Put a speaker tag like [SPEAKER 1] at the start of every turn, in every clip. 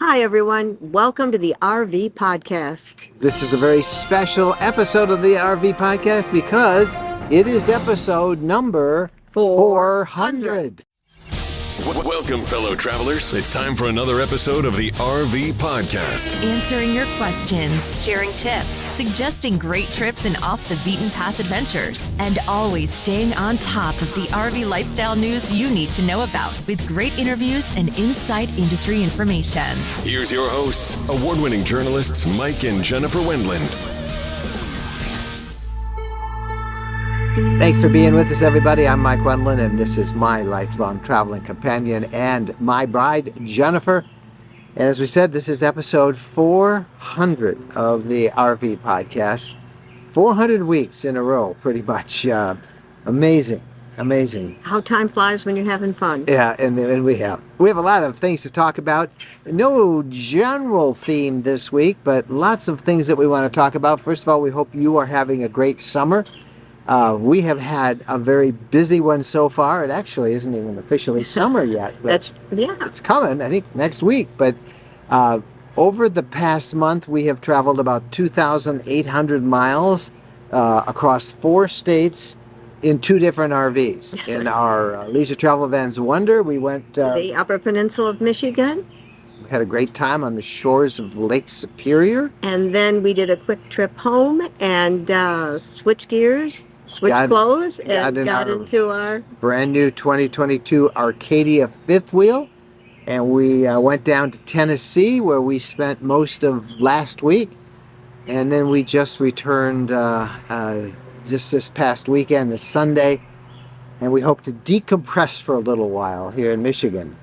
[SPEAKER 1] Hi, everyone. Welcome to the RV Podcast.
[SPEAKER 2] This is a very special episode of the RV Podcast because it is episode number 400.
[SPEAKER 3] Welcome, fellow travelers. It's time for another episode of the RV Podcast.
[SPEAKER 4] Answering your questions, sharing tips, suggesting great trips and off-the-beaten-path adventures, and always staying on top of the RV lifestyle news you need to know about with great interviews and inside industry information.
[SPEAKER 3] Here's your hosts, award-winning journalists Mike and Jennifer Wendland.
[SPEAKER 2] Thanks for being with us, everybody. I'm Mike Wendland, and this is my lifelong traveling companion and my bride, Jennifer. And as we said, this is episode 400 of the RV Podcast. 400 weeks in a row, pretty much. Amazing.
[SPEAKER 1] How time flies when you're having fun.
[SPEAKER 2] Yeah, and we have a lot of things to talk about. No general theme this week, but lots of things that we want to talk about. First of all, we hope you are having a great summer. We have had a very busy one so far. It actually isn't even officially summer yet. But it's coming, I think, next week. But over the past month, we have traveled about 2,800 miles across 4 states in 2 different RVs. In our leisure travel vans Wonder, we went
[SPEAKER 1] to the Upper Peninsula of Michigan.
[SPEAKER 2] We had a great time on the shores of Lake Superior.
[SPEAKER 1] And then we did a quick trip home and switched gears. Clothes and got into our
[SPEAKER 2] brand new 2022 Arcadia fifth wheel, and we went down to Tennessee where we spent most of last week, and then we just returned just this past weekend, this Sunday, and we hope to decompress for a little while here in Michigan.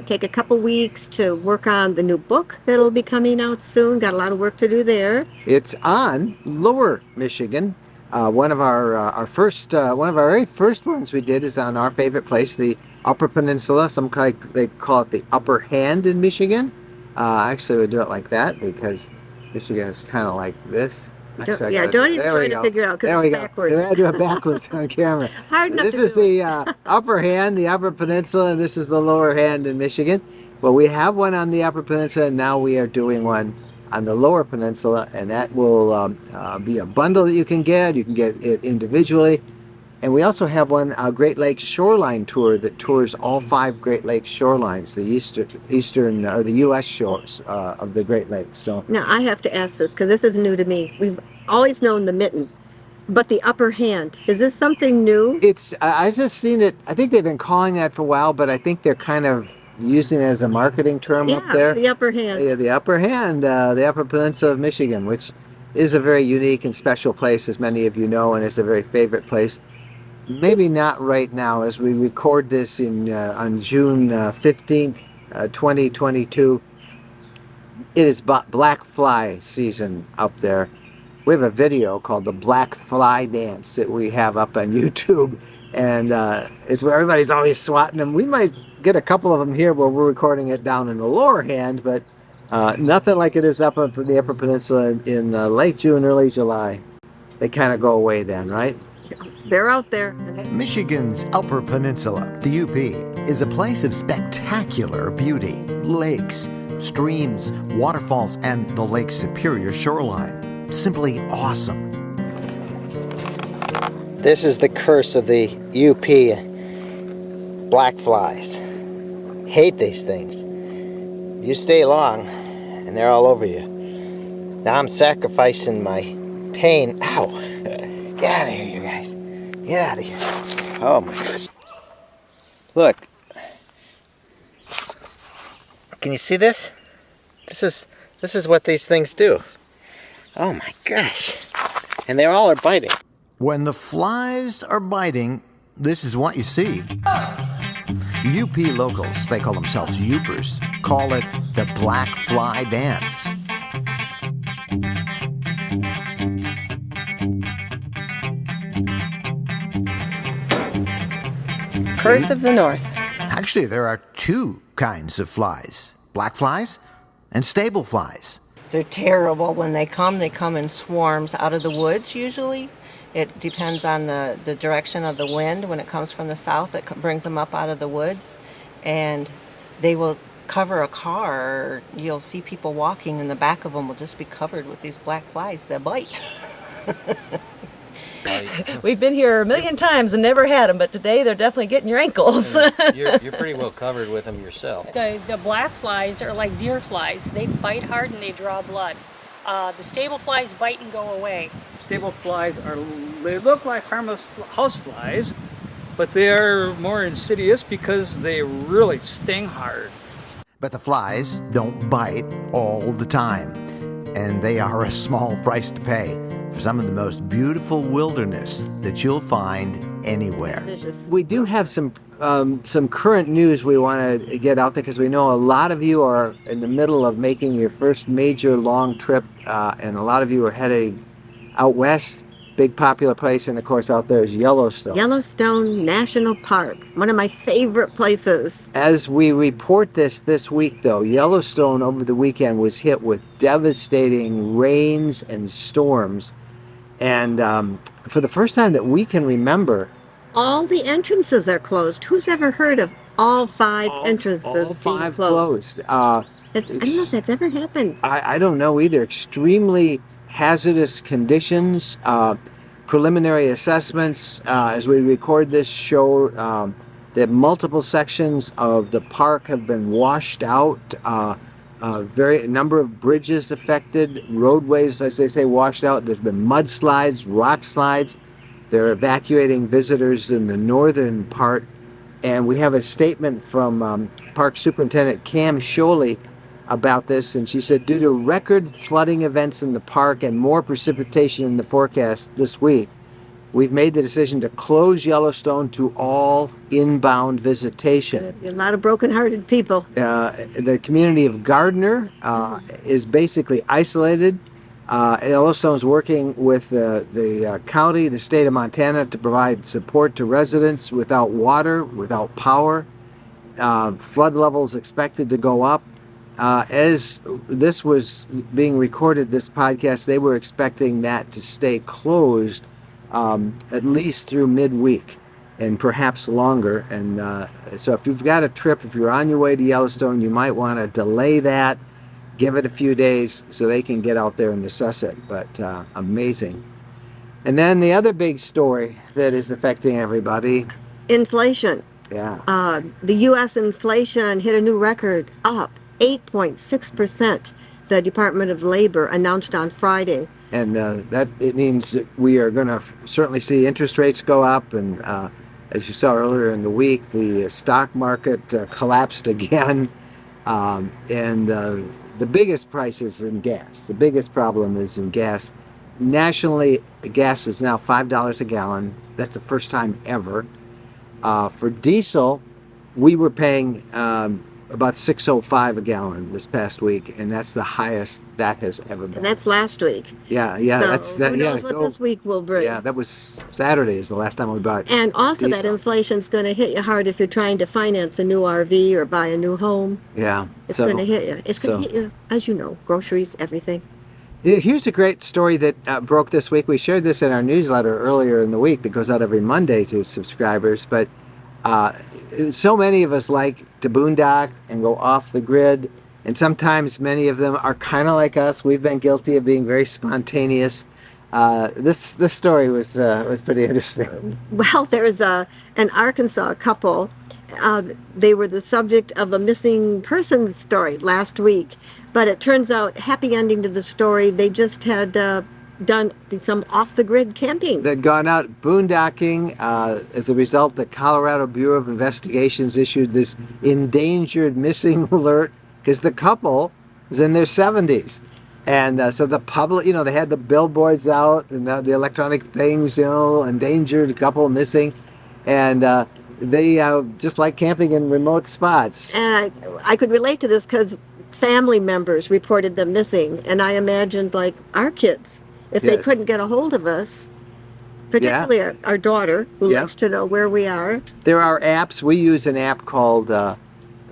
[SPEAKER 1] Take a couple weeks to work on the new book that'll be coming out soon. Got a lot of work to do there.
[SPEAKER 2] It's on Lower Michigan. One of our very first ones we did is on our favorite place, the Upper Peninsula. They call it the Upper Hand in Michigan. Actually, we do it like that because Michigan is kind of like this.
[SPEAKER 1] Don't even try to figure out because it's backwards.
[SPEAKER 2] I do it backwards on camera.
[SPEAKER 1] Hard enough.
[SPEAKER 2] This is the Upper Hand, the Upper Peninsula, and this is the Lower Hand in Michigan. Well, we have one on the Upper Peninsula, and now we are doing one on the Lower Peninsula, and that will be a bundle that you can get. You can get it individually. And we also have one, a Great Lakes Shoreline Tour that tours all 5 Great Lakes shorelines, the eastern or the U.S. shores of the Great Lakes. So
[SPEAKER 1] now I have to ask this because this is new to me. We've always known the mitten, but the Upper Hand, is this something new?
[SPEAKER 2] I've just seen it. I think they've been calling that for a while, but I think they're kind of using it as a marketing term up there.
[SPEAKER 1] The Upper Hand.
[SPEAKER 2] Yeah, the Upper Hand, the Upper Peninsula of Michigan, which is a very unique and special place, as many of you know, and it's a very favorite place. Maybe not right now, as we record this on June 15th, 2022. It is black fly season up there. We have a video called the Black Fly Dance that we have up on YouTube, and it's where everybody's always swatting them. We might get a couple of them here where we're recording it down in the Lower Hand, but nothing like it is up on the Upper Peninsula in late June, early July. They kind of go away then, right?
[SPEAKER 1] They're out there.
[SPEAKER 5] Michigan's Upper Peninsula, the UP, is a place of spectacular beauty. Lakes, streams, waterfalls, and the Lake Superior shoreline. Simply awesome.
[SPEAKER 2] This is the curse of the UP black flies. Hate these things. You stay long and they're all over you. Now I'm sacrificing my pain. Ow! Get out of here, you guys. Get out of here. Oh my gosh. Look. Can you see this? This is what these things do. Oh my gosh. And they all are biting.
[SPEAKER 5] When the flies are biting, this is what you see. UP locals, they call themselves Upers, call it the Black Fly Dance.
[SPEAKER 1] Curse of the North.
[SPEAKER 5] Actually, there are 2 kinds of flies, black flies and stable flies.
[SPEAKER 6] They're terrible. When they come in swarms out of the woods usually. It depends on the direction of the wind. When it comes from the south, it brings them up out of the woods, and they will cover a car, you'll see people walking and the back of them will just be covered with these black flies that bite.
[SPEAKER 7] We've been here a million times and never had them, but today they're definitely getting your ankles.
[SPEAKER 8] You're pretty well covered with them yourself.
[SPEAKER 9] The black flies are like deer flies. They bite hard and they draw blood. The stable flies bite and go away.
[SPEAKER 10] Stable flies they look like harmless house flies, but they are more insidious because they really sting hard.
[SPEAKER 5] But the flies don't bite all the time, and they are a small price to pay for some of the most beautiful wilderness that you'll find anywhere.
[SPEAKER 2] We do have some current news we want to get out there because we know a lot of you are in the middle of making your first major long trip, and a lot of you are heading out west. Big popular place, and of course out there is Yellowstone.
[SPEAKER 1] Yellowstone National Park, one of my favorite places.
[SPEAKER 2] As we report this week, though, Yellowstone over the weekend was hit with devastating rains and storms, and for the first time that we can remember,
[SPEAKER 1] all the entrances are closed. Who's ever heard of all five entrances
[SPEAKER 2] all five
[SPEAKER 1] being closed?
[SPEAKER 2] closed.
[SPEAKER 1] I don't know if that's ever happened.
[SPEAKER 2] I don't know either. Extremely hazardous conditions, preliminary assessments. As we record this show, that multiple sections of the park have been washed out. A number of bridges affected, roadways, as they say, washed out. There's been mudslides, rock slides. They're evacuating visitors in the northern part. And we have a statement from Park Superintendent Cam Sholey about this, and she said, due to record flooding events in the park and more precipitation in the forecast this week, we've made the decision to close Yellowstone to all inbound visitation.
[SPEAKER 1] A lot of broken-hearted people.
[SPEAKER 2] The community of Gardner is basically isolated. Yellowstone's working with the county, the state of Montana, to provide support to residents without water, without power. Flood levels expected to go up. As this was being recorded, this podcast, they were expecting that to stay closed at least through midweek and perhaps longer. And so if you've got a trip, if you're on your way to Yellowstone, you might want to delay that, give it a few days so they can get out there and assess it. But amazing. And then the other big story that is affecting everybody.
[SPEAKER 1] Inflation.
[SPEAKER 2] Yeah.
[SPEAKER 1] The U.S. inflation hit a new record, up 8.6%, the Department of Labor announced on Friday.
[SPEAKER 2] And that it means that we are going to certainly see interest rates go up. And as you saw earlier in the week, the stock market collapsed again. And the biggest price is in gas. The biggest problem is in gas. Nationally, gas is now $5 a gallon. That's the first time ever. For diesel, we were paying about $6.05 a gallon this past week, and that's the highest that has ever been.
[SPEAKER 1] And that's last week.
[SPEAKER 2] Yeah,
[SPEAKER 1] So
[SPEAKER 2] that's that.
[SPEAKER 1] who knows what this week will bring.
[SPEAKER 2] Yeah, that was Saturday is the last time we bought.
[SPEAKER 1] And also that
[SPEAKER 2] diesel.
[SPEAKER 1] inflation's going to hit you hard if you're trying to finance a new RV or buy a new home.
[SPEAKER 2] Yeah,
[SPEAKER 1] It's going to hit you. It's going to hit you, as you know, groceries, everything.
[SPEAKER 2] Here's a great story that broke this week. We shared this in our newsletter earlier in the week that goes out every Monday to subscribers, but so many of us like to boondock and go off the grid, and sometimes many of them are kind of like us. We've been guilty of being very spontaneous. This story was pretty interesting.
[SPEAKER 1] Well, there was an Arkansas couple. They were the subject of a missing persons story last week, but it turns out, happy ending to the story, they just had done some off-the-grid camping.
[SPEAKER 2] They'd gone out boondocking. As a result, the Colorado Bureau of Investigations issued this endangered missing alert because the couple was in their 70s. And so the public, they had the billboards out and the electronic things, endangered couple missing. And they just like camping in remote spots.
[SPEAKER 1] And I could relate to this because family members reported them missing. And I imagined, like, our kids, if they couldn't get a hold of us, particularly our daughter, who likes to know where we are.
[SPEAKER 2] There are apps. We use an app called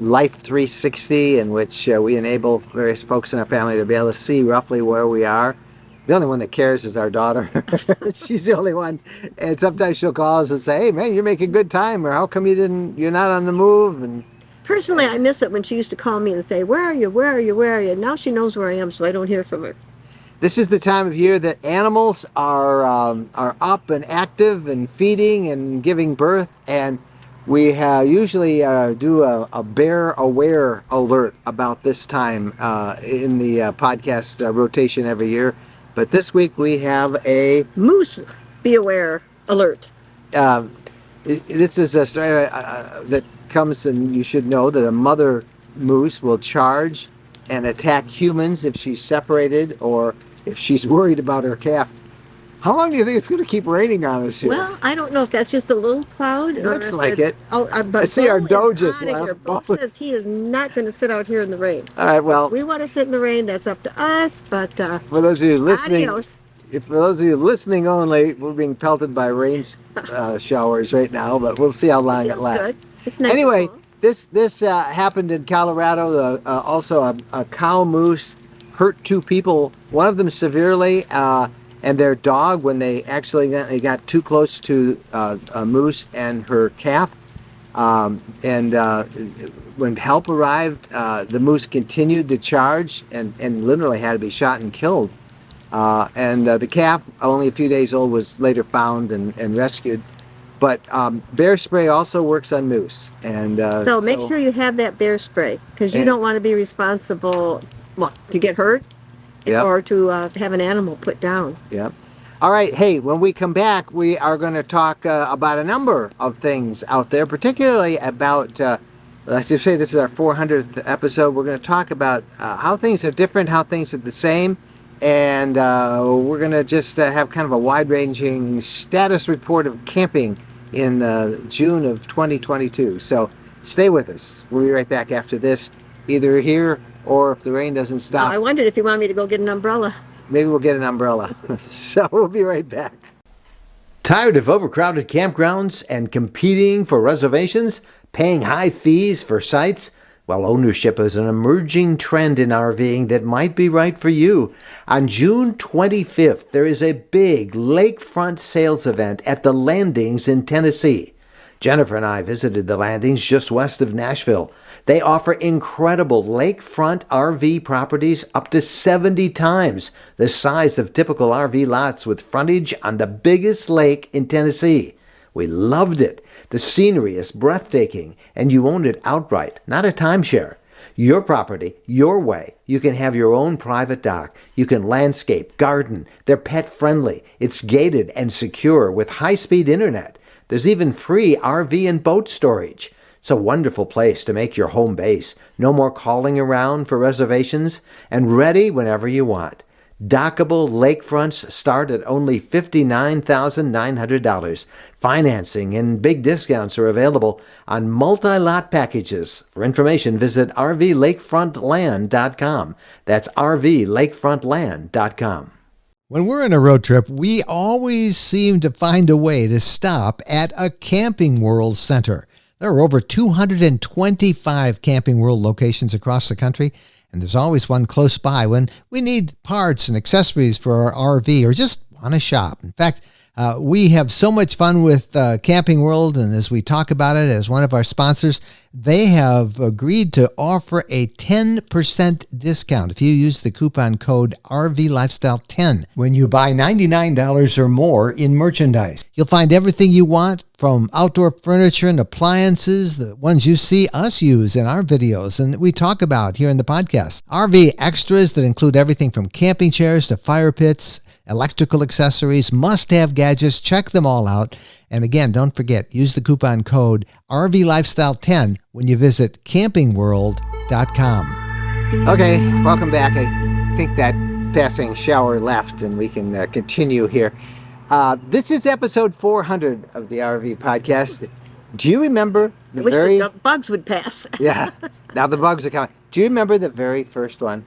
[SPEAKER 2] Life 360, in which we enable various folks in our family to be able to see roughly where we are. The only one that cares is our daughter. She's the only one. And sometimes she'll call us and say, hey, man, you're making good time, or how come you're not on the move? And
[SPEAKER 1] Personally, I miss it when she used to call me and say, "Where are you? Where are you? Where are you?" Now she knows where I am, so I don't hear from her.
[SPEAKER 2] This is the time of year that animals are up and active and feeding and giving birth, and we usually do a bear aware alert about this time in the podcast rotation every year. But this week we have a
[SPEAKER 1] Moose, be aware alert.
[SPEAKER 2] this is a story that comes, and you should know that a mother moose will charge and attack humans if she's separated or if she's worried about her calf. How long do you think it's going to keep raining on us here?
[SPEAKER 1] Well, I don't know if that's just a little cloud.
[SPEAKER 2] It
[SPEAKER 1] or
[SPEAKER 2] looks
[SPEAKER 1] if
[SPEAKER 2] like
[SPEAKER 1] it's-
[SPEAKER 2] it.
[SPEAKER 1] Oh, but
[SPEAKER 2] I see our
[SPEAKER 1] Bo
[SPEAKER 2] doe
[SPEAKER 1] is
[SPEAKER 2] just
[SPEAKER 1] outta here.
[SPEAKER 2] left.
[SPEAKER 1] Bo says he is not going to sit out here in the rain.
[SPEAKER 2] All right, well,
[SPEAKER 1] We want to sit in the rain. That's up to us. But
[SPEAKER 2] for those of you listening,
[SPEAKER 1] adios.
[SPEAKER 2] for those of you listening only, we're being pelted by rain showers right now, but we'll see how long it
[SPEAKER 1] Feels
[SPEAKER 2] lasts.
[SPEAKER 1] good. It's nice and
[SPEAKER 2] Anyway,
[SPEAKER 1] cool.
[SPEAKER 2] this happened in Colorado. Also, a cow moose hurt two people. One of them severely, and their dog when they got too close to a moose and her calf. When help arrived, the moose continued to charge and literally had to be shot and killed. The calf, only a few days old, was later found and rescued. But bear spray also works on moose. And
[SPEAKER 1] So make sure you have that bear spray because you
[SPEAKER 2] And-
[SPEAKER 1] don't want to be responsible to get hurt
[SPEAKER 2] Yep.
[SPEAKER 1] or to have an animal put down.
[SPEAKER 2] Yep. All right. Hey, when we come back, we are going to talk about a number of things out there, particularly about, let's just say this is our 400th episode. We're going to talk about how things are different, how things are the same. And we're going to just have kind of a wide-ranging status report of camping in June of 2022. So stay with us. We'll be right back after this, either here or if the rain doesn't stop.
[SPEAKER 1] I wondered if you want me to go get an umbrella.
[SPEAKER 2] Maybe we'll get an umbrella. So we'll be right back.
[SPEAKER 5] Tired of overcrowded campgrounds and competing for reservations, paying high fees for sites? Well, ownership is an emerging trend in RVing that might be right for you. On June 25th, there is a big lakefront sales event at the Landings in Tennessee. Jennifer and I visited the Landings just west of Nashville. They offer incredible lakefront RV properties up to 70 times the size of typical RV lots with frontage on the biggest lake in Tennessee. We loved it. The scenery is breathtaking, and you own it outright, not a timeshare. Your property, your way. You can have your own private dock. You can landscape, garden. They're pet-friendly. It's gated and secure with high-speed internet. There's even free RV and boat storage. It's a wonderful place to make your home base. No more calling around for reservations, and ready whenever you want. Dockable lakefronts start at only $59,900. Financing and big discounts are available on multi-lot packages. For information, visit rvlakefrontland.com. That's rvlakefrontland.com.
[SPEAKER 11] When we're on a road trip, we always seem to find a way to stop at a Camping World center. There are over 225 Camping World locations across the country, and there's always one close by when we need parts and accessories for our RV or just want to shop. In fact, we have so much fun with Camping World, and as we talk about it as one of our sponsors, they have agreed to offer a 10% discount if you use the coupon code RVLifestyle10 when you buy $99 or more in merchandise. You'll find everything you want, from outdoor furniture and appliances, the ones you see us use in our videos and that we talk about here in the podcast. RV extras that include everything from camping chairs to fire pits, electrical accessories, must-have gadgets. Check them all out. And again, don't forget, use the coupon code RVLifestyle10 when you visit campingworld.com.
[SPEAKER 2] Okay, welcome back. I think that passing shower left, and we can continue here. This is episode 400 of the RV podcast. Do you remember
[SPEAKER 1] I wish the bugs would pass.
[SPEAKER 2] Yeah, now the bugs are coming. Do you remember the very first one?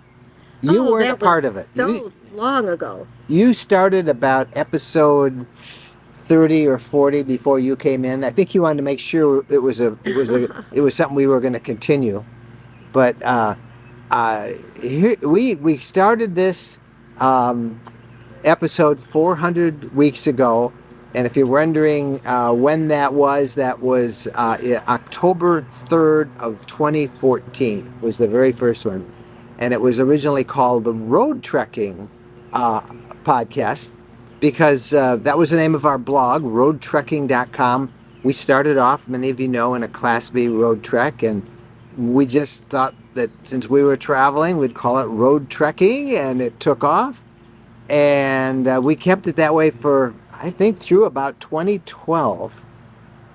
[SPEAKER 2] You weren't a part of it.
[SPEAKER 1] So long ago.
[SPEAKER 2] You started about episode 30 or 40 before you came in. I think you wanted to make sure it was something we were going to continue. But we started this episode 400 weeks ago, And if you're wondering when that was October 3rd of 2014 was the very first one. And it was originally called the Road Trekking Podcast because that was the name of our blog, roadtrekking.com. We started off, many of you know, in a Class B road trek, and we just thought that since we were traveling, we'd call it Road Trekking, and it took off. And we kept it that way for, I think, through about 2012.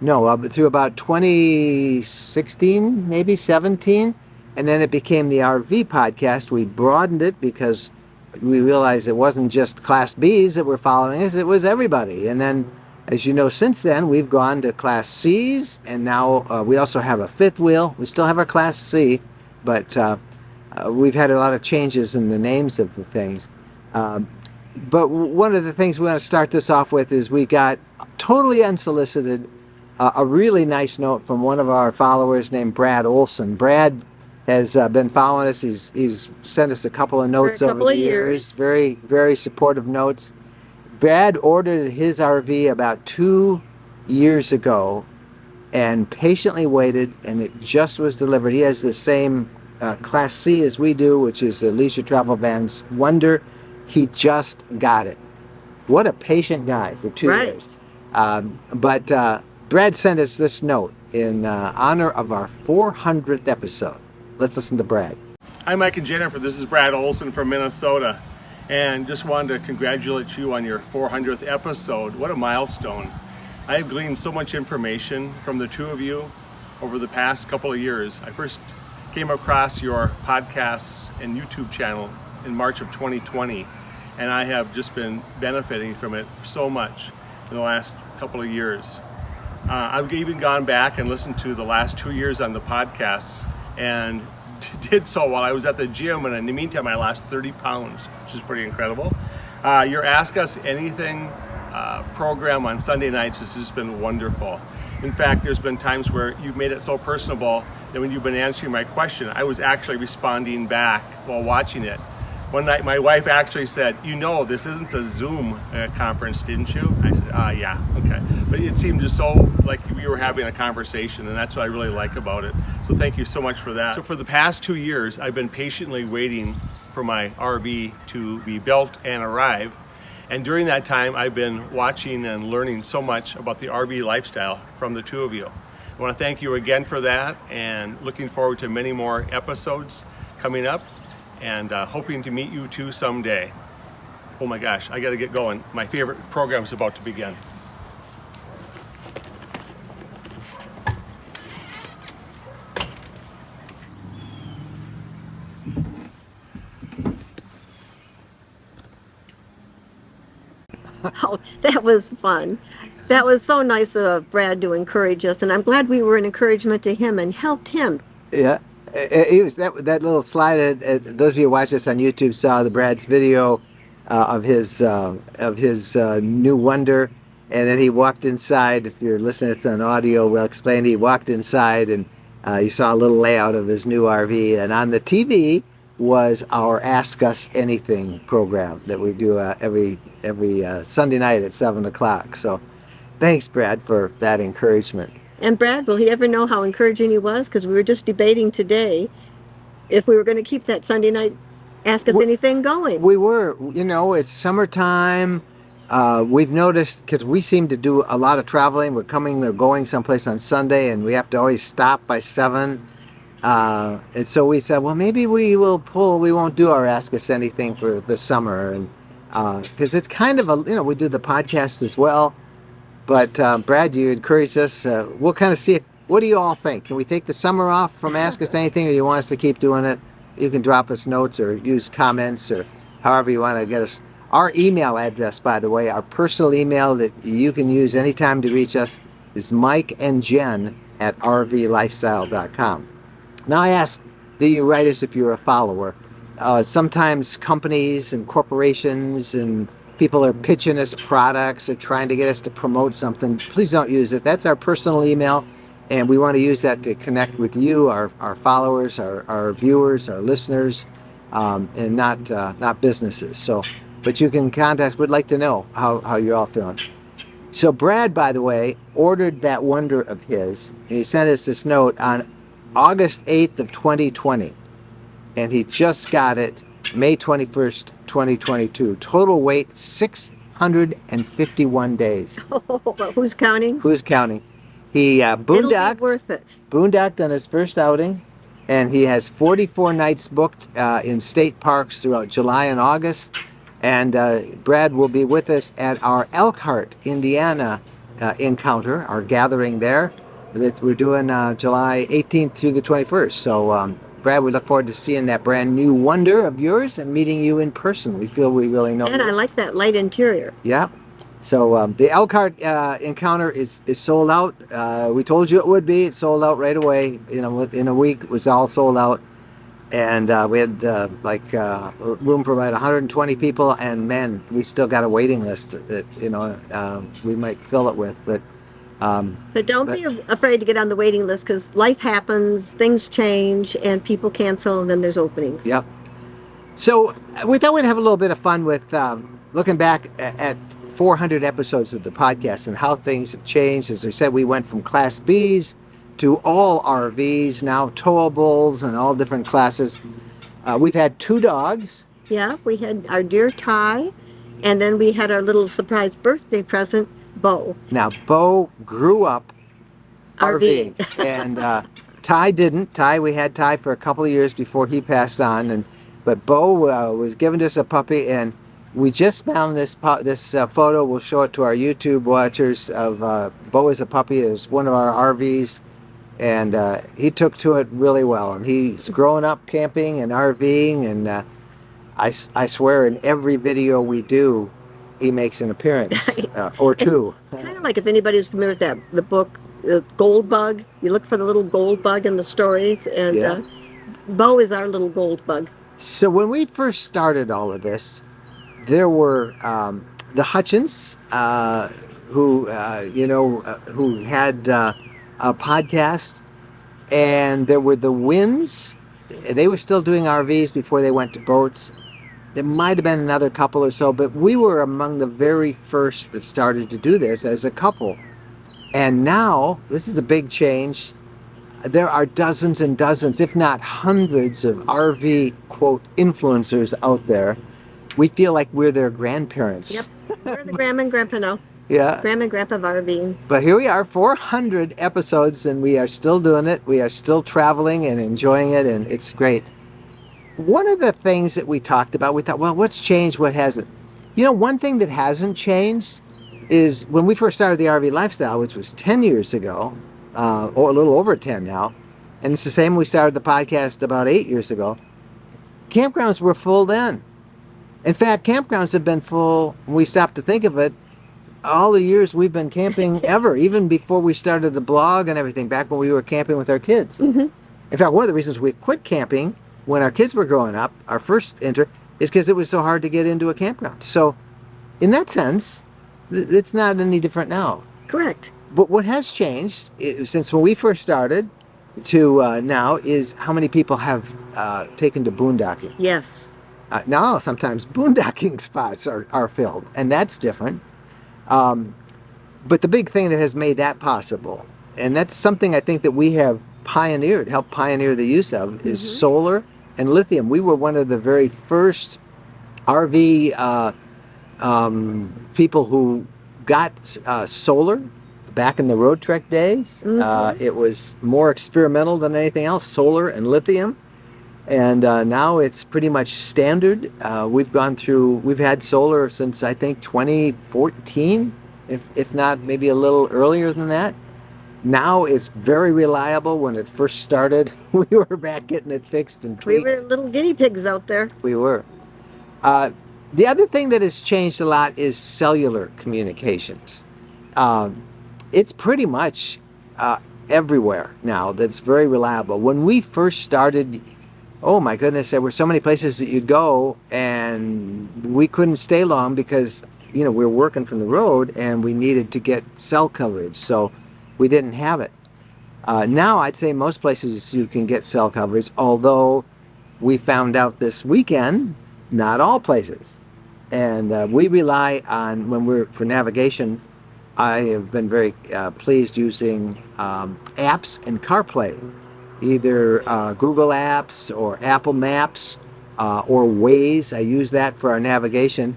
[SPEAKER 2] No, through about 2016, maybe 17. And then it became the RV podcast. We broadened it because we realized it wasn't just Class Bs that were following us, it was everybody. And then, as you know, since then, we've gone to Class Cs, and now we also have a fifth wheel. We still have our Class C, but we've had a lot of changes in the names of the things. But one of the things we want to start this off with is we got totally unsolicited a really nice note from one of our followers named Brad Olson. Brad has been following us. He's sent us a couple of notes over the years. Very, very supportive notes. Brad ordered his RV about 2 years ago and patiently waited, and it just was delivered. He has the same Class C as we do, which is the Leisure Travel Vans Wonder. He just got it. What a patient guy for 2 years. But Brad sent us this note in honor of our 400th episode. Let's listen to Brad.
[SPEAKER 12] Hi, Mike and Jennifer. This is Brad Olson from Minnesota. And just wanted to congratulate you on your 400th episode. What a milestone. I have gleaned so much information from the two of you over the past couple of years. I first came across your podcasts and YouTube channel in March of 2020, and I have just been benefiting from it so much in the last couple of years. I've even gone back and listened to the last 2 years on the podcasts, and did so while I was at the gym, and in the meantime I lost 30 pounds, which is pretty incredible. Your Ask Us Anything program on Sunday nights has just been wonderful. In fact, there's been times where you've made it so personable that when you've been answering my question, I was actually responding back while watching it. One night my wife actually said, "You know, this isn't a Zoom conference, didn't you?" I said, yeah, okay. But it seemed just so like we were having a conversation, and that's what I really like about it. So thank you so much for that. So for the past 2 years, I've been patiently waiting for my RV to be built and arrive. And during that time, I've been watching and learning so much about the RV lifestyle from the two of you. I want to thank you again for that, and looking forward to many more episodes coming up, and hoping to meet you too someday. Oh my gosh, I gotta get going. My favorite program is about to begin.
[SPEAKER 1] Oh, that was fun. That was so nice of Brad to encourage us, and I'm glad we were an encouragement to him and helped him.
[SPEAKER 2] Yeah, it was that little slide. Those of you who watched this on YouTube saw the Brad's video of his new Wonder, and then he walked inside. If you're listening, it's on audio. We'll explain. He walked inside, and you saw a little layout of his new RV, and on the TV was our Ask Us Anything program that we do every Sunday night at 7 o'clock. So thanks, Brad, for that encouragement.
[SPEAKER 1] And Brad, will he ever know how encouraging he was? Because we were just debating today if we were going to keep that Sunday night Ask Us Anything going.
[SPEAKER 2] We were. You know, it's summertime. We've noticed, because we seem to do a lot of traveling. We're coming or going someplace on Sunday, and we have to always stop by 7. And so we said, well, maybe we won't do our Ask Us Anything for the summer. And because it's kind of we do the podcast as well. But Brad, you encouraged us. We'll kind of see what do you all think? Can we take the summer off from Ask Us Anything, or do you want us to keep doing it? You can drop us notes or use comments or however you want to get us. Our email address, by the way, our personal email that you can use anytime to reach us is mikeandjen@rvlifestyle.com. Now I ask that you write us if you're a follower. Sometimes companies and corporations and people are pitching us products or trying to get us to promote something. Please don't use it. That's our personal email, and we want to use that to connect with you, our followers, our viewers, our listeners, and not businesses. So, but you can contact. We'd like to know how you're all feeling. So Brad, by the way, ordered that Wonder of his. He sent us this note on August 8th of 2020. And he just got it May 21st, 2022. Total wait, 651 days.
[SPEAKER 1] Who's counting?
[SPEAKER 2] Who's counting? He
[SPEAKER 1] It'll be
[SPEAKER 2] boondocked
[SPEAKER 1] worth it.
[SPEAKER 2] on his first outing. And he has 44 nights booked in state parks throughout July and August. And Brad will be with us at our Elkhart, Indiana encounter, our gathering there. That we're doing July 18th through the 21st. So, Brad, we look forward to seeing that brand new wonder of yours and meeting you in person. We feel we really know
[SPEAKER 1] And
[SPEAKER 2] you.
[SPEAKER 1] I like that light interior.
[SPEAKER 2] Yeah. So the Elkhart encounter is sold out. We told you it would be. It's sold out right away. Within a week, it was all sold out. And we had room for about 120 people, and man, we still got a waiting list that we might fill it with. But
[SPEAKER 1] don't be afraid to get on the waiting list, because life happens, things change, and people cancel, and then there's openings.
[SPEAKER 2] Yep. So we thought we'd have a little bit of fun with looking back at 400 episodes of the podcast and how things have changed. As I said, we went from Class Bs to all RVs, now towables and all different classes. We've had 2 dogs.
[SPEAKER 1] Yeah, we had our dear Ty, and then we had our little surprise birthday present, Bo.
[SPEAKER 2] Now, Bo grew up
[SPEAKER 1] RVing.
[SPEAKER 2] and Ty didn't. We had Ty for a couple of years before he passed on, but Bo was given us a puppy, and we just found this photo. We'll show it to our YouTube watchers of Bo as a puppy. It was one of our RVs. And he took to it really well. And he's grown up camping and RVing. And I swear in every video we do, he makes an appearance or two.
[SPEAKER 1] It's kind of like, if anybody's familiar with the book, Gold Bug. You look for the little gold bug in the stories. And Bo is our little gold bug.
[SPEAKER 2] So when we first started all of this, there were the Hutchins, who had a podcast, and there were the Winds. They were still doing RVs before they went to boats. There might have been another couple or so, but we were among the very first that started to do this as a couple. And now, this is a big change. There are dozens and dozens, if not hundreds, of RV, quote, influencers out there. We feel like we're their grandparents.
[SPEAKER 1] Yep, we're the grandma and grandpa now.
[SPEAKER 2] Yeah.
[SPEAKER 1] Grandma and grandpa of RVing.
[SPEAKER 2] But here we are, 400 episodes, and we are still doing it. We are still traveling and enjoying it, and it's great. One of the things that we talked about, we thought, well, what's changed, what hasn't? One thing that hasn't changed is when we first started the RV lifestyle, which was 10 years ago, or a little over 10 now, and it's the same when we started the podcast about 8 years ago, campgrounds were full then. In fact, campgrounds have been full, when we stopped to think of it, all the years we've been camping ever, even before we started the blog and everything, back when we were camping with our kids.
[SPEAKER 1] Mm-hmm.
[SPEAKER 2] In fact, one of the reasons we quit camping when our kids were growing up, our first enter, is because it was so hard to get into a campground. So in that sense, it's not any different now.
[SPEAKER 1] Correct.
[SPEAKER 2] But what has changed since when we first started to now is how many people have taken to boondocking.
[SPEAKER 1] Yes.
[SPEAKER 2] Now sometimes boondocking spots are filled, and that's different. But the big thing that has made that possible, and that's something I think that we have helped pioneer the use of, is solar and lithium. We were one of the very first RV people who got solar back in the Road Trek days. It was more experimental than anything else, solar and lithium. And now it's pretty much standard. We've had solar since I think 2014, if not maybe a little earlier than that. Now it's very reliable. When it first started, we were back getting it fixed and tweaked.
[SPEAKER 1] We were little guinea pigs out there.
[SPEAKER 2] We were. The other thing that has changed a lot is cellular communications. It's pretty much everywhere now that's very reliable. When we first started, oh my goodness, there were so many places that you'd go and we couldn't stay long because, we were working from the road and we needed to get cell coverage, so we didn't have it. Now I'd say most places you can get cell coverage, although we found out this weekend, not all places. And we rely on, for navigation, I have been very pleased using apps and CarPlay, either Google Apps or Apple Maps or Waze. I use that for our navigation.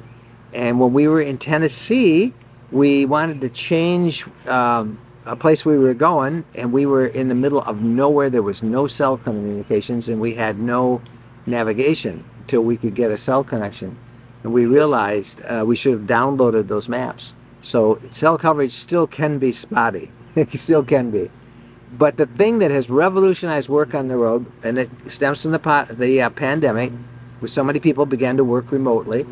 [SPEAKER 2] And when we were in Tennessee, we wanted to change a place we were going, and we were in the middle of nowhere. There was no cell communications, and we had no navigation until we could get a cell connection. And we realized we should have downloaded those maps. So cell coverage still can be spotty. It still can be. But the thing that has revolutionized work on the road, and it stems from the pandemic, where so many people began to work remotely,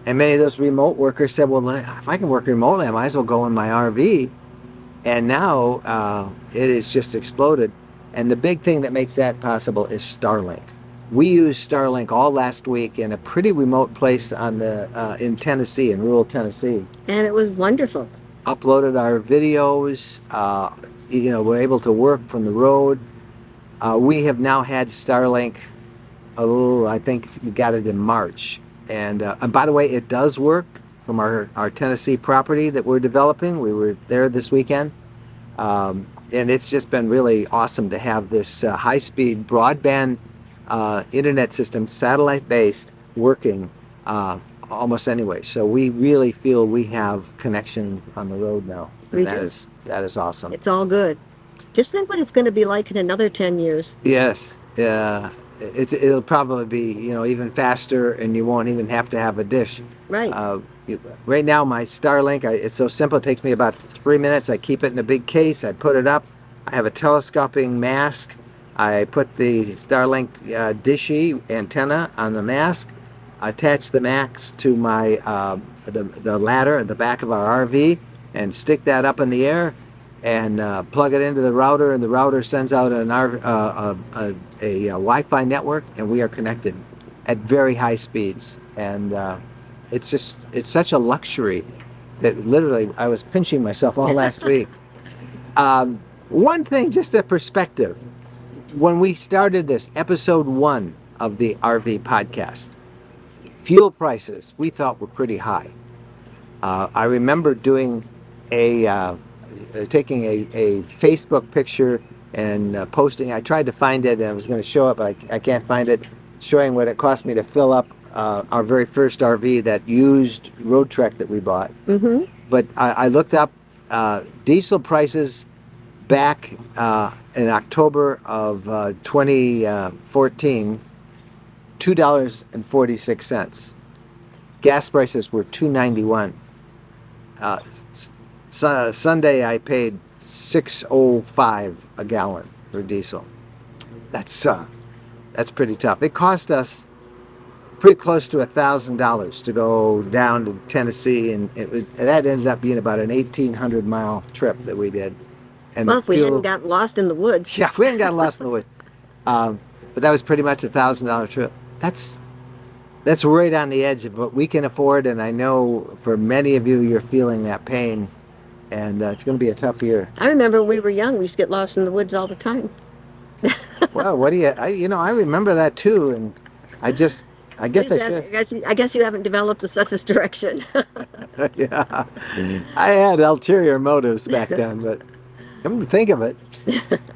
[SPEAKER 2] and many of those remote workers said, well, if I can work remotely, I might as well go in my RV. And now it has just exploded. And the big thing that makes that possible is Starlink. We used Starlink all last week in a pretty remote place in Tennessee, in rural Tennessee.
[SPEAKER 1] And it was wonderful.
[SPEAKER 2] Uploaded our videos. We're able to work from the road. We have now had Starlink. I think we got it in March. And by the way, it does work from our Tennessee property that we're developing. We were there this weekend. And it's just been really awesome to have this high-speed broadband internet system, satellite-based, working almost anyway. So we really feel we have connection on the road now. That is awesome.
[SPEAKER 1] It's all good. Just think what it's going to be like in another 10 years.
[SPEAKER 2] Yes. Yeah. It'll probably be, even faster, and you won't even have to have a dish.
[SPEAKER 1] Right.
[SPEAKER 2] Right now, my Starlink, it's so simple. It takes me about 3 minutes. I keep it in a big case. I put it up. I have a telescoping mask. I put the Starlink dishy antenna on the mask. I attach the mask to my the ladder at the back of our RV and stick that up in the air and plug it into the router, and the router sends out a Wi-Fi network, and we are connected at very high speeds. And it's such a luxury that literally I was pinching myself all last week. One thing, just a perspective. When we started this, episode 1 of the RV podcast, fuel prices we thought were pretty high. I remember doing taking a Facebook picture and posting. I tried to find it, and I was going to show it, but I can't find it, showing what it cost me to fill up our very first RV, that used road trek that we bought.
[SPEAKER 1] Mm-hmm.
[SPEAKER 2] But I looked up diesel prices back in October of 2014, $2.46. Gas prices were $2.91. Sunday I paid $6.05 a gallon for diesel. That's pretty tough. It cost us pretty close to $1,000 to go down to Tennessee, and that ended up being about an 1,800-mile trip that we did. And
[SPEAKER 1] well, if we hadn't gotten lost in the woods.
[SPEAKER 2] Yeah, if we hadn't gotten lost in the woods. But that was pretty much a $1,000 trip. That's right on the edge of what we can afford, and I know for many of you, you're feeling that pain, and it's going to be a tough year.
[SPEAKER 1] I remember when we were young, we used to get lost in the woods all the time.
[SPEAKER 2] Well, I remember that too, and I guess I should.
[SPEAKER 1] I guess you haven't developed such a direction.
[SPEAKER 2] Yeah, I had ulterior motives back then, but come to think of it.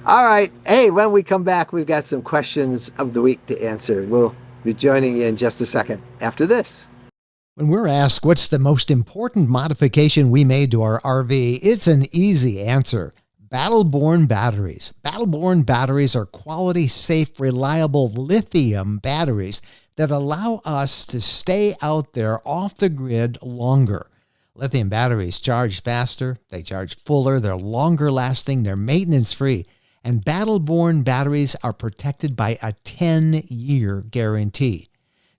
[SPEAKER 2] All right. Hey, when we come back, we've got some questions of the week to answer. We'll be joining you in just a second after this.
[SPEAKER 11] When we're asked what's the most important modification we made to our RV, it's an easy answer. Battle-Born batteries. Battle-Born batteries are quality, safe, reliable lithium batteries that allow us to stay out there off the grid longer. Lithium batteries charge faster, they charge fuller, they're longer lasting, they're maintenance free, and Battle-Born batteries are protected by a 10-year guarantee.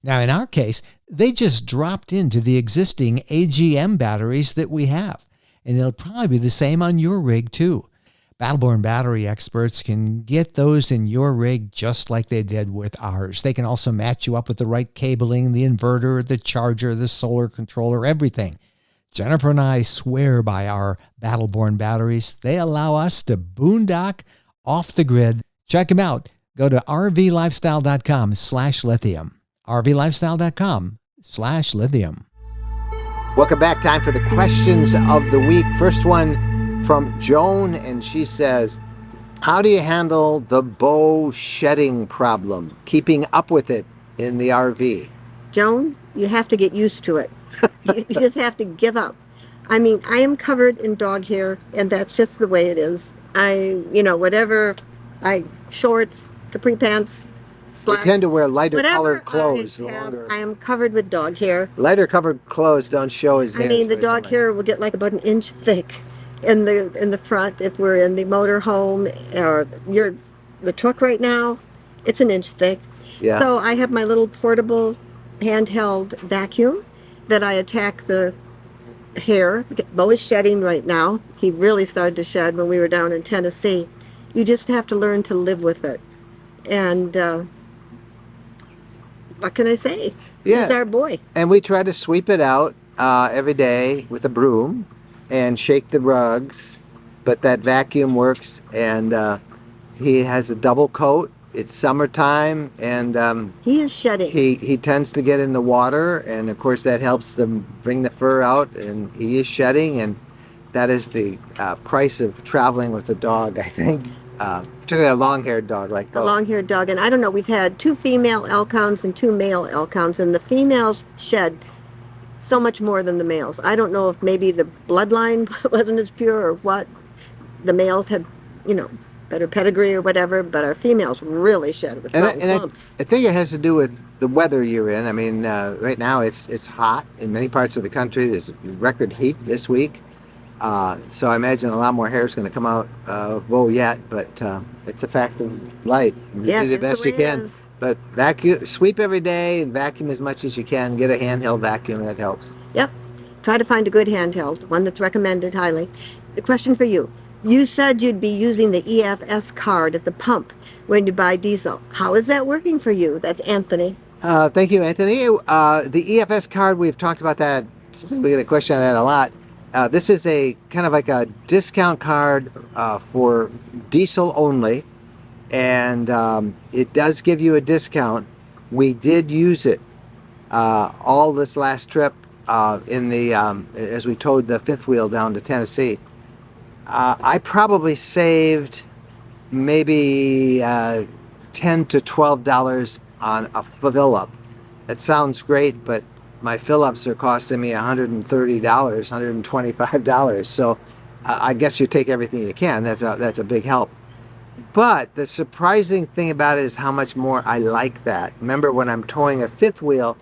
[SPEAKER 11] Now, in our case, they just dropped into the existing AGM batteries that we have, and they'll probably be the same on your rig too. Battle-Born battery experts can get those in your rig just like they did with ours. They can also match you up with the right cabling, the inverter, the charger, the solar controller, everything. Jennifer and I swear by our Battle-Born batteries. They allow us to boondock off the grid. Check them out. Go to rvlifestyle.com/lithium. rvlifestyle.com/lithium.
[SPEAKER 2] Welcome back. Time for the questions of the week. First one from Joan, and she says, how do you handle the bow shedding problem? Keeping up with it in the RV?
[SPEAKER 1] Joan, you have to get used to it. You just have to give up. I mean, I am covered in dog hair, and that's just the way it is. Whatever, shorts, capri pants, slacks.
[SPEAKER 2] They tend to wear lighter
[SPEAKER 1] whatever
[SPEAKER 2] colored clothes.
[SPEAKER 1] I am covered with dog hair.
[SPEAKER 2] Lighter covered clothes don't show as
[SPEAKER 1] I mean, the dog hair will get like about an inch thick in the front if we're in the motor home or the truck right now. It's an inch thick.
[SPEAKER 2] Yeah.
[SPEAKER 1] So I have my little portable handheld vacuum that I attack the hair. Bo is shedding right now. He really started to shed when we were down in Tennessee. You just have to learn to live with it. And what can I say?
[SPEAKER 2] Yeah.
[SPEAKER 1] He's our boy.
[SPEAKER 2] And we try to sweep it out every day with a broom and shake the rugs, but that vacuum works. And he has a double coat. It's summertime, and
[SPEAKER 1] he is shedding.
[SPEAKER 2] He tends to get in the water, and of course that helps them bring the fur out, and he is shedding, and that is the price of traveling with a dog, I think. Particularly a long-haired dog like Bo.
[SPEAKER 1] A long-haired dog, and I don't know, we've had 2 female elk hounds and 2 male elk hounds, and the females shed so much more than the males. I don't know if maybe the bloodline wasn't as pure or what. The males had, better pedigree or whatever, but our females really shed with lumps.
[SPEAKER 2] I think it has to do with the weather you're in. I mean, right now it's hot in many parts of the country. There's record heat this week. So I imagine a lot more hair is going to come out of Bo yet, but it's a fact of life. You do the best you can. But sweep every day and vacuum as much as you can. Get a handheld vacuum, that helps.
[SPEAKER 1] Yep. Try to find a good handheld, one that's recommended highly. The question for you. You said you'd be using the EFS card at the pump when you buy diesel. How is that working for you? That's Anthony.
[SPEAKER 2] Thank you, Anthony. The EFS card, we've talked about that. We get a question on that a lot. This is a kind of like a discount card for diesel only, and it does give you a discount. We did use it all this last trip as we towed the fifth wheel down to Tennessee. I probably saved maybe $10 to $12 on a fill-up. That sounds great, but my fill-ups are costing me $130, $125. So I guess you take everything you can. That's a big help. But the surprising thing about it is how much more I like that. Remember, when I'm towing a fifth wheel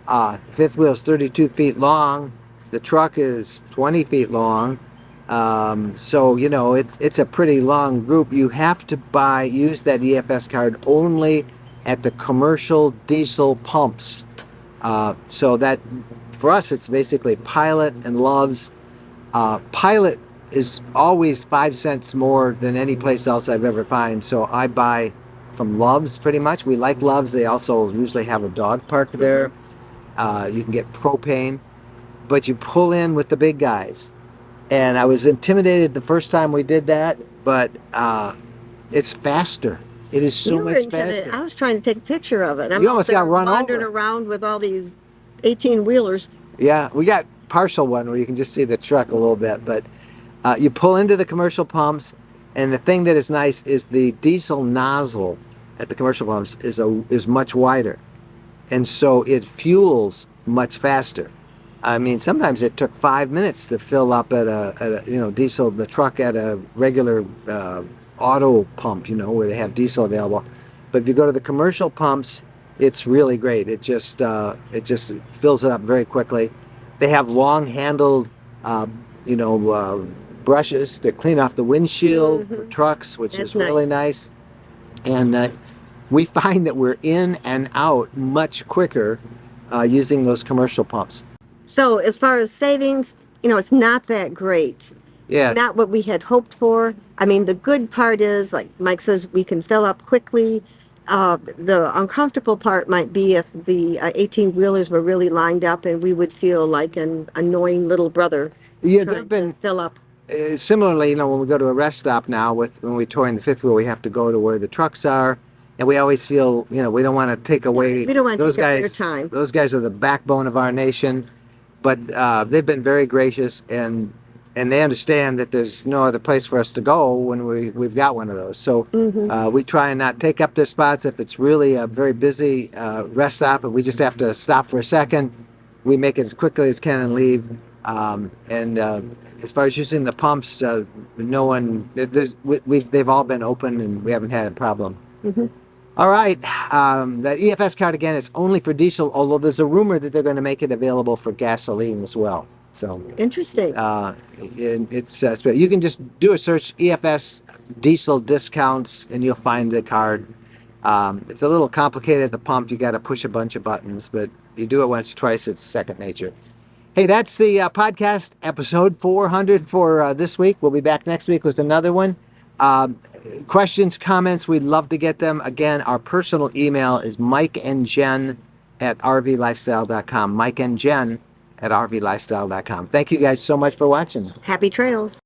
[SPEAKER 2] is 32 feet long. The truck is 20 feet long. So it's a pretty long group. You have to use that EFS card only at the commercial diesel pumps. So that for us it's basically Pilot and Love's. Pilot is always 5 cents more than any place else I've ever found. So I buy from Love's pretty much. We like Love's. They also usually have a dog park there. You can get propane, but you pull in with the big guys. And I was intimidated the first time we did that, but it's faster. It is so much faster.
[SPEAKER 1] I was trying to take a picture of it.
[SPEAKER 2] You almost got run over.
[SPEAKER 1] Wandering around with all these 18-wheelers.
[SPEAKER 2] Yeah, we got partial one where you can just see the truck a little bit, but you pull into the commercial pumps, and the thing that is nice is the diesel nozzle at the commercial pumps is much wider, and so it fuels much faster. I mean, sometimes it took 5 minutes to fill up at the truck at a regular auto pump, where they have diesel available. But if you go to the commercial pumps, it's really great. It just fills it up very quickly. They have long-handled, brushes to clean off the windshield for trucks, which is really nice. And we find that we're in and out much quicker using those commercial pumps.
[SPEAKER 1] So as far as savings, it's not that great.
[SPEAKER 2] Yeah.
[SPEAKER 1] Not what we had hoped for. I mean, the good part is, like Mike says, we can fill up quickly. The uncomfortable part might be if the 18-wheelers were really lined up and we would feel like an annoying little brother trying to fill up.
[SPEAKER 2] Similarly, when we go to a rest stop now, when we're touring the fifth wheel, we have to go to where the trucks are. And we always feel, we don't want to take away
[SPEAKER 1] we don't want to
[SPEAKER 2] those
[SPEAKER 1] take up
[SPEAKER 2] guys.
[SPEAKER 1] their time.
[SPEAKER 2] Those guys are the backbone of our nation. but they've been very gracious, and they understand that there's no other place for us to go when we've got one of those. So we try and not take up their spots. If it's really a very busy rest stop and we just have to stop for a second, we make it as quickly as can and leave. As far as using the pumps, no one, they've all been open and we haven't had a problem. All right, that EFS card again is only for diesel, although there's a rumor that they're going to make it available for gasoline as well. So
[SPEAKER 1] interesting.
[SPEAKER 2] You can just do a search EFS diesel discounts and you'll find the card. It's a little complicated at the pump. You got to push a bunch of buttons, but you do it once or twice, it's second nature. Hey, that's the podcast episode 400 for this week. We'll be back next week with another one. Questions, comments, we'd love to get them. Again, our personal email is mikeandjen@rvlifestyle.com. mikeandjen@rvlifestyle.com. Thank you guys so much for watching.
[SPEAKER 1] Happy trails.